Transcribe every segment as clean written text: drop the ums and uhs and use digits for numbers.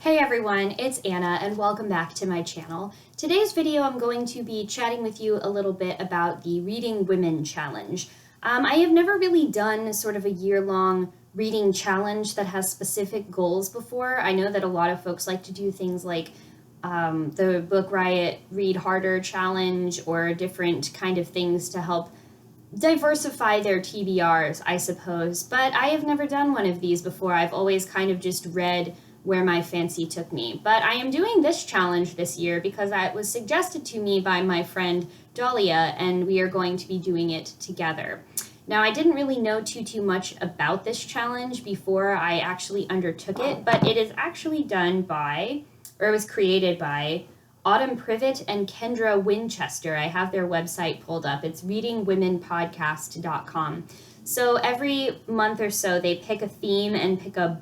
Hey everyone, it's Anna and welcome back to my channel. Today's video I'm going to be chatting with you a little bit about the Reading Women Challenge. I have never really done sort of a year-long reading challenge that has specific goals before. I know that a lot of folks like to do things like the Book Riot Read Harder Challenge or different kind of things to help diversify their TBRs, I suppose. But I have never done one of these before. I've always kind of just read where my fancy took me. But I am doing this challenge this year because it was suggested to me by my friend Dahlia, and we are going to be doing it together. Now, I didn't really know too much about this challenge before I actually undertook it, but it is actually done by, or it was created by, Autumn Privet and Kendra Winchester. I have their website pulled up. It's readingwomenpodcast.com. So every month or so, they pick a theme and pick a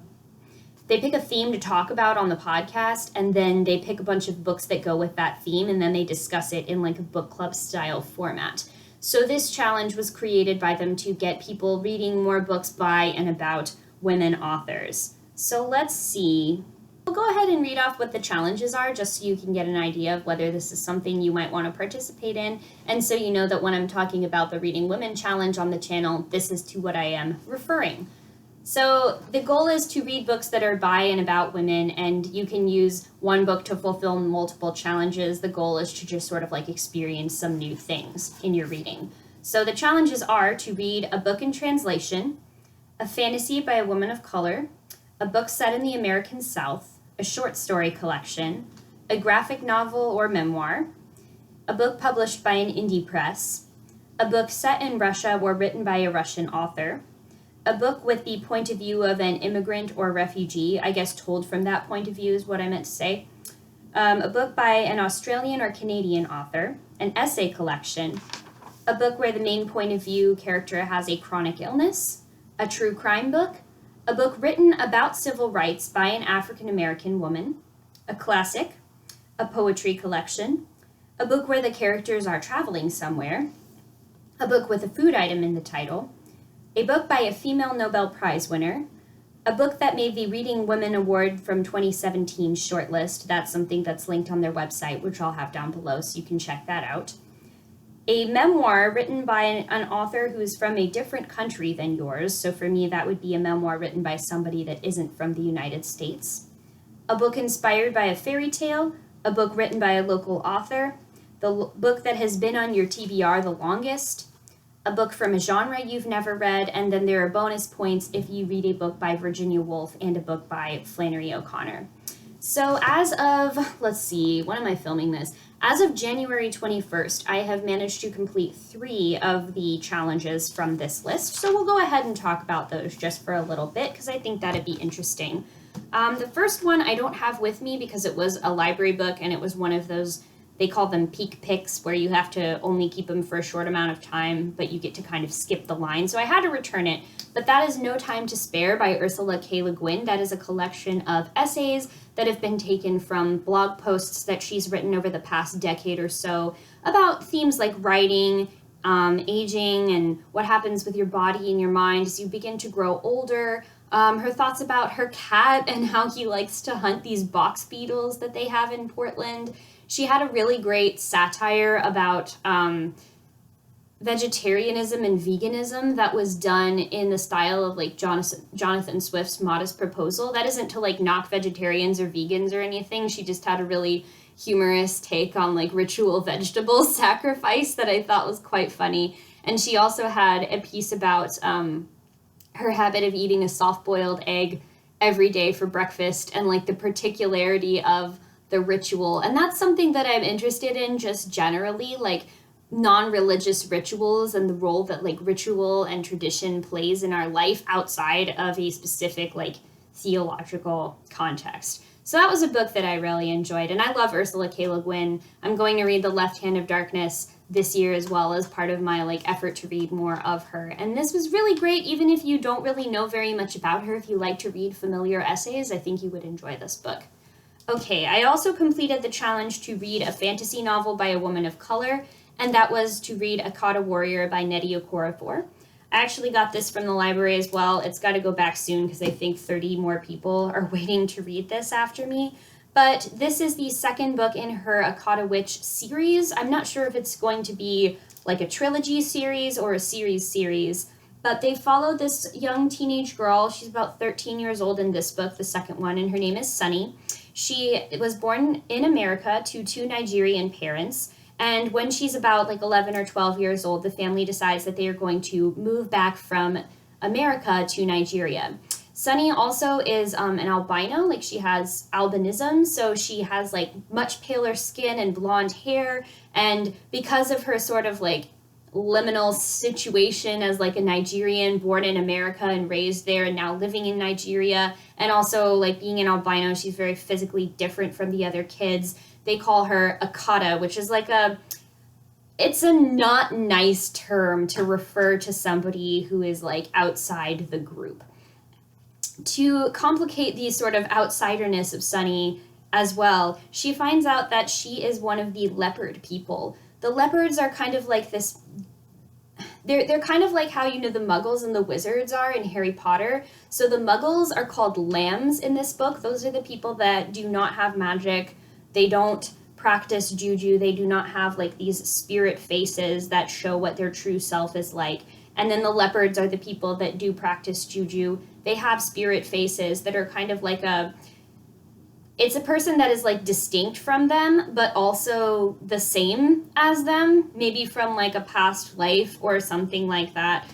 theme to talk about on the podcast, and then they pick a bunch of books that go with that theme, and then they discuss it in like a book club style format. So this challenge was created by them to get people reading more books by and about women authors. So let's see. We'll go ahead and read off what the challenges are just so you can get an idea of whether this is something you might want to participate in, and so you know that when I'm talking about the Reading Women Challenge on the channel, this is to what I am referring. So the goal is to read books that are by and about women, and you can use one book to fulfill multiple challenges. The goal is to just sort of like experience some new things in your reading. So the challenges are to read a book in translation, a fantasy by a woman of color, a book set in the American South, a short story collection, a graphic novel or memoir, a book published by an indie press, a book set in Russia or written by a Russian author, a book with the point of view of an immigrant or refugee, I guess told from that point of view is what I meant to say, a book by an Australian or Canadian author, an essay collection, a book where the main point of view character has a chronic illness, a true crime book, a book written about civil rights by an African American woman, a classic, a poetry collection, a book where the characters are traveling somewhere, a book with a food item in the title, a book by a female Nobel Prize winner, a book that made the Reading Women Award from 2017 shortlist. That's something that's linked on their website, which I'll have down below so you can check that out. A memoir written by an author who is from a different country than yours. So for me, that would be a memoir written by somebody that isn't from the United States. A book inspired by a fairy tale, a book written by a local author, the book that has been on your TBR the longest, a book from a genre you've never read, and then there are bonus points if you read a book by Virginia Woolf and a book by Flannery O'Connor. So as of, let's see, when am I filming this? As of January 21st, I have managed to complete 3 of the challenges from this list. So we'll go ahead and talk about those just for a little bit because I think that'd be interesting. The first one I don't have with me because it was a library book and it was one of those, they call them peak picks, where you have to only keep them for a short amount of time, but you get to kind of skip the line. So I had to return it. But that is No Time to Spare by Ursula K. Guin. That is a collection of essays that have been taken from blog posts that she's written over the past decade or so about themes like writing, aging, and what happens with your body and your mind as you begin to grow older. Her thoughts about her cat and how he likes to hunt these box beetles that they have in Portland. She had a really great satire about vegetarianism and veganism that was done in the style of like Jonathan Swift's Modest Proposal. That isn't to like knock vegetarians or vegans or anything. She just had a really humorous take on like ritual vegetable sacrifice that I thought was quite funny. And she also had a piece about her habit of eating a soft-boiled egg every day for breakfast and like the particularity of the ritual. And that's something that I'm interested in just generally, like non-religious rituals and the role that like ritual and tradition plays in our life outside of a specific like theological context. So that was a book that I really enjoyed, and I love Ursula K. Le Guin. I'm going to read The Left Hand of Darkness this year as well as part of my like effort to read more of her. And this was really great, even if you don't really know very much about her. If you like to read familiar essays, I think you would enjoy this book. Okay, I also completed the challenge to read a fantasy novel by a woman of color, and that was to read Akata Warrior by Nnedi Okorafor. I actually got this from the library as well. It's got to go back soon because I think 30 more people are waiting to read this after me. But this is the second book in her Akata Witch series. I'm not sure if it's going to be like a trilogy series or a series, but they follow this young teenage girl. She's about 13 years old in this book, the second one, and her name is Sunny. She was born in America to two Nigerian parents. And when she's about like 11 or 12 years old, the family decides that they are going to move back from America to Nigeria. Sunny also is an albino, like she has albinism, so she has like much paler skin and blonde hair, and because of her sort of like liminal situation as like a Nigerian born in America and raised there and now living in Nigeria, and also like being an albino, she's very physically different from the other kids. They call her Akata, which is like it's a not nice term to refer to somebody who is like outside the group. To complicate the sort of outsiderness of Sunny as well, she finds out that she is one of the leopard people. The leopards are kind of like this, they're kind of like how, you know, the muggles and the wizards are in Harry Potter. So the muggles are called lambs in this book. Those are the people that do not have magic. They don't practice juju. They do not have like these spirit faces that show what their true self is like. And then the leopards are the people that do practice juju. They have spirit faces that are kind of like it's a person that is like distinct from them, but also the same as them, maybe from like a past life or something like that.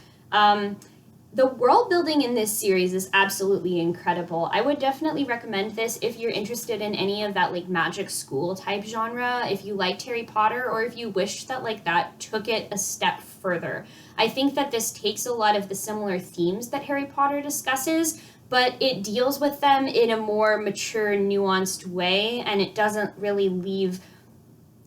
The world building in this series is absolutely incredible. I would definitely recommend this if you're interested in any of that like magic school type genre, if you liked Harry Potter, or if you wish that like that took it a step further. I think that this takes a lot of the similar themes that Harry Potter discusses, but it deals with them in a more mature, nuanced way, and it doesn't really leave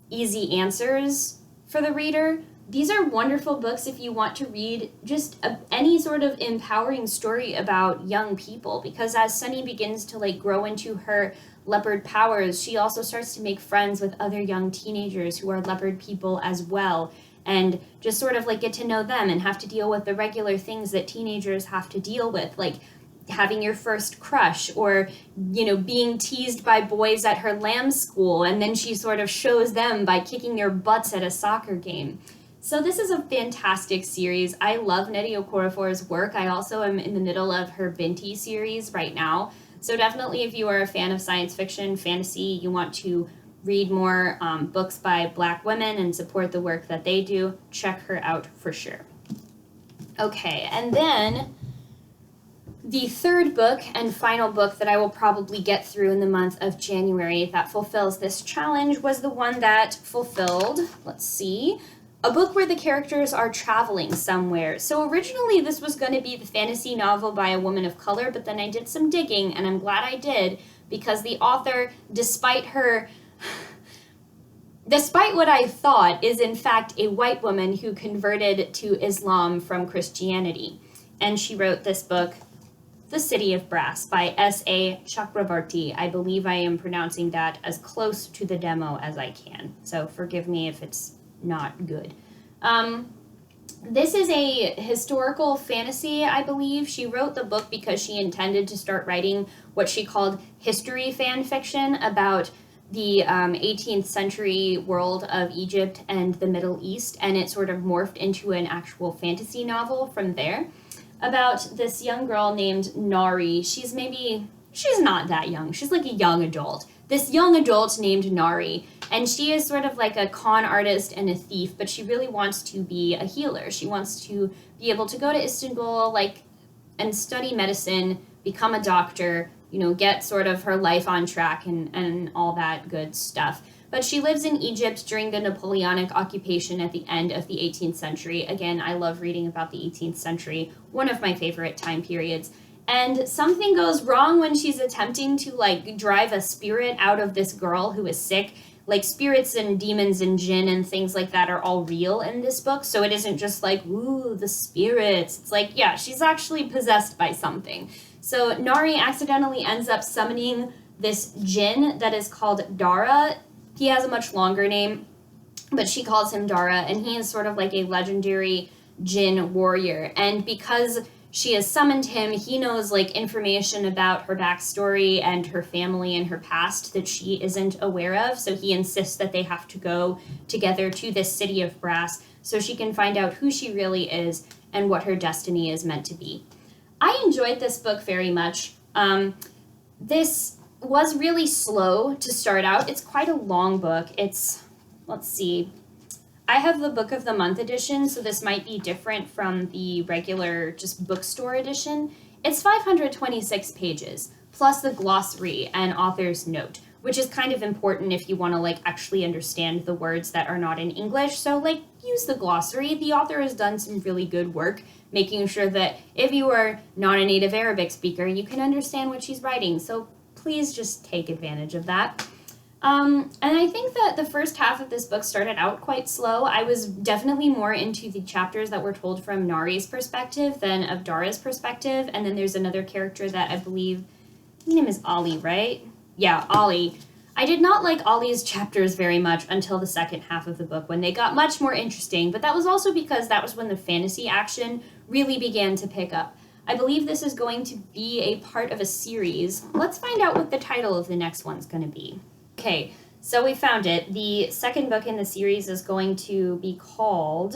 easy answers for the reader. These are wonderful books if you want to read just any sort of empowering story about young people, because as Sunny begins to like grow into her leopard powers, she also starts to make friends with other young teenagers who are leopard people as well, and just sort of like get to know them and have to deal with the regular things that teenagers have to deal with, like having your first crush, or, you know, being teased by boys at her lamb school, and then she sort of shows them by kicking their butts at a soccer game. So this is a fantastic series. I love Nnedi Okorafor's work. I also am in the middle of her Binti series right now. So definitely if you are a fan of science fiction, fantasy, you want to read more books by Black women and support the work that they do, check her out for sure. Okay, and then the third book and final book that I will probably get through in the month of January that fulfills this challenge was the one that fulfilled, let's see, a book where the characters are traveling somewhere. So originally this was going to be the fantasy novel by a woman of color, but then I did some digging, and I'm glad I did, because the author, despite what I thought, is in fact a white woman who converted to Islam from Christianity. And she wrote this book, The City of Brass, by S.A. Chakraborty. I believe I am pronouncing that as close to the demo as I can, so forgive me if it's not good. This is a historical fantasy, I believe. She wrote the book because she intended to start writing what she called history fan fiction about the 18th century world of Egypt and the Middle East, and it sort of morphed into an actual fantasy novel from there about this young girl named Nari. She's not that young. She's like a young adult. This young adult named Nari, and she is sort of like a con artist and a thief, but she really wants to be a healer. She wants to be able to go to Istanbul, and study medicine, become a doctor, get sort of her life on track and all that good stuff. But she lives in Egypt during the Napoleonic occupation at the end of the 18th century. Again, I love reading about the 18th century, one of my favorite time periods. And something goes wrong when she's attempting to drive a spirit out of this girl who is sick. Like, spirits and demons and jinn and things like that are all real in this book, so it isn't just like, ooh, the spirits. It's like, yeah, she's actually possessed by something. So Nari accidentally ends up summoning this jinn that is called Dara. He has a much longer name, but she calls him Dara, and he is sort of like a legendary Guin warrior. And because she has summoned him, he knows like information about her backstory and her family and her past that she isn't aware of. So he insists that they have to go together to this city of brass so she can find out who she really is and what her destiny is meant to be. I enjoyed this book very much. This was really slow to start out. It's quite a long book. It's, let's see, I have the Book of the Month edition, so this might be different from the regular just bookstore edition. It's 526 pages, plus the glossary and author's note, which is kind of important if you want to like actually understand the words that are not in English. So like use the glossary. The author has done some really good work making sure that if you are not a native Arabic speaker, you can understand what she's writing. So please just take advantage of that. And I think that the first half of this book started out quite slow. I was definitely more into the chapters that were told from Nari's perspective than of Dara's perspective. And then there's another character that I believe, his name is Ollie, right? Yeah, Ollie. I did not like Ollie's chapters very much until the second half of the book when they got much more interesting, but that was also because that was when the fantasy action really began to pick up. I believe this is going to be a part of a series. Let's find out what the title of the next one's going to be. Okay, so we found it. The second book in the series is going to be called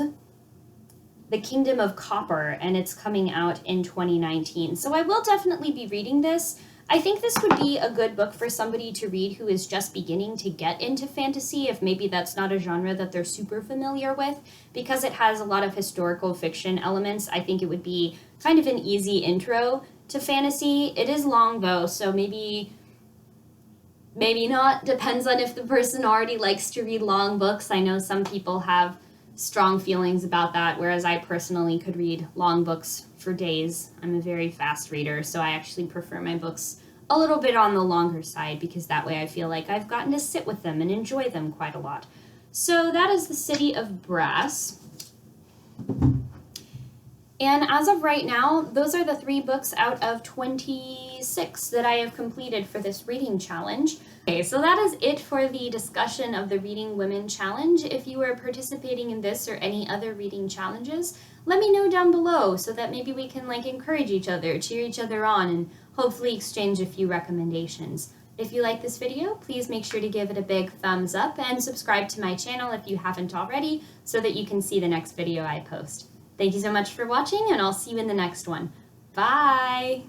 The Kingdom of Copper, and it's coming out in 2019. So I will definitely be reading this. I think this would be a good book for somebody to read who is just beginning to get into fantasy, if maybe that's not a genre that they're super familiar with, because it has a lot of historical fiction elements. I think it would be kind of an easy intro to fantasy. It is long though, so maybe not. Depends on if the person already likes to read long books. I know some people have strong feelings about that, whereas I personally could read long books for days. I'm a very fast reader, so I actually prefer my books a little bit on the longer side because that way I feel like I've gotten to sit with them and enjoy them quite a lot. So that is the City of Brass. And as of right now, those are the 3 books out of 26 that I have completed for this reading challenge. Okay, so that is it for the discussion of the Reading Women Challenge. If you are participating in this or any other reading challenges, let me know down below so that maybe we can like encourage each other, cheer each other on, and hopefully exchange a few recommendations. If you like this video, please make sure to give it a big thumbs up and subscribe to my channel if you haven't already so that you can see the next video I post. Thank you so much for watching, and I'll see you in the next one. Bye!